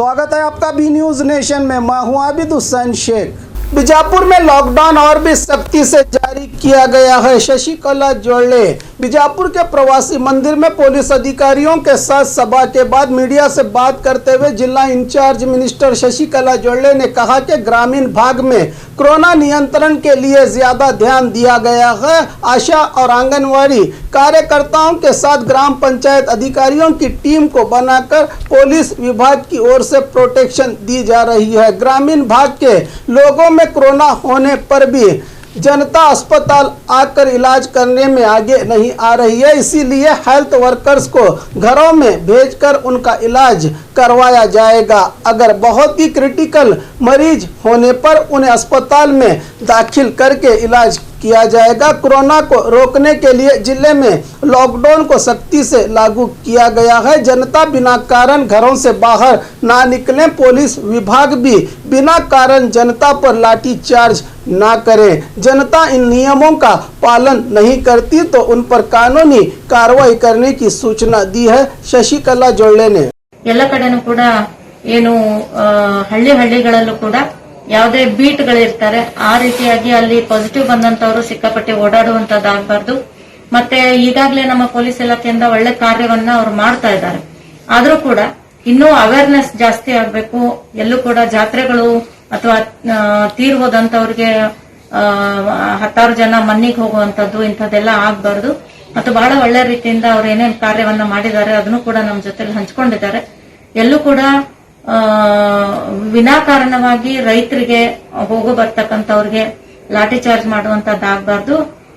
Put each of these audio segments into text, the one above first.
स्वागत है आपका बी न्यूज नेशन में। मैं हूं आबिद हुसैन शेख। बीजापुर में लॉकडाउन और भी सख्ती से जारी किया गया है। शशिकला जोड़ले बीजापुर के प्रवासी मंदिर में पुलिस अधिकारियों के साथ सभा के बाद मीडिया से बात करते हुए जिला इंचार्ज मिनिस्टर शशिकला जोड़ले ने कहा कि ग्रामीण भाग में कोरोना नियंत्रण के लिए ज्यादा ध्यान दिया गया है। आशा और आंगनवाड़ी कार्यकर्ताओं के साथ ग्राम पंचायत अधिकारियों की टीम को बनाकर पुलिस विभाग की ओर से प्रोटेक्शन दी जा रही है। ग्रामीण भाग के लोगों में कोरोना होने पर भी जनता अस्पताल आकर इलाज करने में आगे नहीं आ रही है, इसीलिए हेल्थ वर्कर्स को घरों में भेजकर उनका इलाज करवाया जाएगा। अगर बहुत ही क्रिटिकल मरीज होने पर उन्हें अस्पताल में दाखिल करके इलाज किया जाएगा। कोरोना को रोकने के लिए जिले में लॉकडाउन को सख्ती से लागू किया गया है। जनता बिना कारण घरों से बाहर ना निकलें। पुलिस विभाग भी बिना कारण जनता पर लाठीचार्ज ना करे। जनता इन नियमों का पालन नहीं करती तो उन पर कानूनी कार्रवाई करने की सूचना दी है शशिकला जोड़ले ने। ಎಲ್ಲ ಕಡೆನೂ ಕೂಡ ಏನು ಹಳ್ಳಿಗಳಲ್ಲೂ ಕೂಡ ಯಾವುದೇ ಬೀಟ್ಗಳಿರ್ತಾರೆ, ಆ ರೀತಿಯಾಗಿ ಅಲ್ಲಿ ಪಾಸಿಟಿವ್ ಬಂದಂತವರು ಸಿಕ್ಕಾಪಟ್ಟೆ ಓಡಾಡುವಂತದ್ದಾಗಬಾರ್ದು. ಮತ್ತೆ ಈಗಾಗಲೇ ನಮ್ಮ ಪೊಲೀಸ್ ಇಲಾಖೆಯಿಂದ ಒಳ್ಳೆ ಕಾರ್ಯವನ್ನ ಅವರು ಮಾಡ್ತಾ ಇದ್ದಾರೆ. ಆದ್ರೂ ಕೂಡ ಇನ್ನೂ ಅವೇರ್ನೆಸ್ ಜಾಸ್ತಿ ಆಗ್ಬೇಕು. ಎಲ್ಲೂ ಕೂಡ ಜಾತ್ರೆಗಳು ಅಥವಾ ತೀರ್ ಹೋದಂತವ್ರಿಗೆ 10 ಜನ ಮಣ್ಣಿಗೆ ಹೋಗುವಂತದ್ದು ಇಂಥದ್ದೆಲ್ಲ ಆಗ್ಬಾರ್ದು. ಮತ್ತು ಬಹಳ ಒಳ್ಳೆ ರೀತಿಯಿಂದ ಅವ್ರು ಏನೇನ್ ಕಾರ್ಯವನ್ನ ಮಾಡಿದ್ದಾರೆ ಅದನ್ನು ಕೂಡ ನಮ್ಮ ಜೊತೆಲಿ ಹಂಚ್ಕೊಂಡಿದ್ದಾರೆ. ಎಲ್ಲೂ ಕೂಡ ವಿನಾಕಾರಣವಾಗಿ ರೈತರಿಗೆ ಹೋಗೋ ಬರ್ತಕ್ಕಂಥವ್ರಿಗೆ ಲಾಠಿ ಚಾರ್ಜ್ ಮಾಡುವಂತದ್ದಾಗಬಾರ್ದು.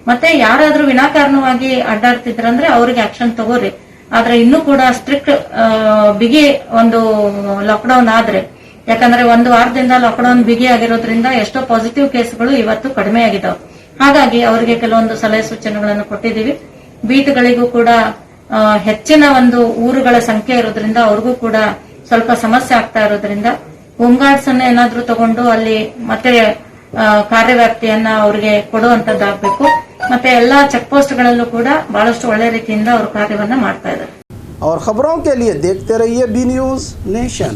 ಮತ್ತೆ ಯಾರಾದ್ರೂ ವಿನಾಕಾರಣವಾಗಿ ಅಡ್ಡಾಡ್ತಿದ್ರಂದ್ರೆ ಅವ್ರಿಗೆ ಆಕ್ಷನ್ ತಗೋರಿ. ಆದ್ರೆ ಇನ್ನೂ ಕೂಡ ಸ್ಟ್ರಿಕ್ಟ್ ಬಿಗಿ ಒಂದು ಲಾಕ್ಡೌನ್ ಆದ್ರೆ, ಯಾಕಂದ್ರೆ 1 ವಾರದಿಂದ ಲಾಕ್ಡೌನ್ ಬಿಗಿ ಆಗಿರೋದ್ರಿಂದ ಎಷ್ಟೋ ಪಾಸಿಟಿವ್ ಕೇಸ್ಗಳು ಇವತ್ತು ಕಡಿಮೆ ಆಗಿದಾವೆ. ಹಾಗಾಗಿ ಅವರಿಗೆ ಕೆಲವೊಂದು ಸಲಹೆ ಸೂಚನೆಗಳನ್ನು ಕೊಟ್ಟಿದ್ದೀವಿ. ಬೀಟ್ಗಳಿಗೂ ಕೂಡ ಹೆಚ್ಚಿನ ಒಂದು ಊರುಗಳ ಸಂಖ್ಯೆ ಇರೋದ್ರಿಂದ ಅವ್ರಿಗೂ ಕೂಡ ಸ್ವಲ್ಪ ಸಮಸ್ಯೆ ಆಗ್ತಾ ಇರೋದ್ರಿಂದ ಹೋಮ್ ಗಾರ್ಡ್ಸ್ ಅನ್ನ ಏನಾದ್ರೂ ತಗೊಂಡು ಅಲ್ಲಿ ಮತ್ತೆ ಕಾರ್ಯವ್ಯಾಪ್ತಿಯನ್ನ ಅವ್ರಿಗೆ ಕೊಡುವಂತದ್ದಾಗಬೇಕು. ಮತ್ತೆ ಎಲ್ಲಾ ಚೆಕ್ ಪೋಸ್ಟ್ ಗಳಲ್ಲೂ ಕೂಡ ಬಹಳಷ್ಟು ಒಳ್ಳೆ ರೀತಿಯಿಂದ ಅವರು ಕಾರ್ಯವನ್ನ ಮಾಡ್ತಾ ಇದ್ದಾರೆ. और खबरों के लिए देखते रहिए बी न्यूज नेशन।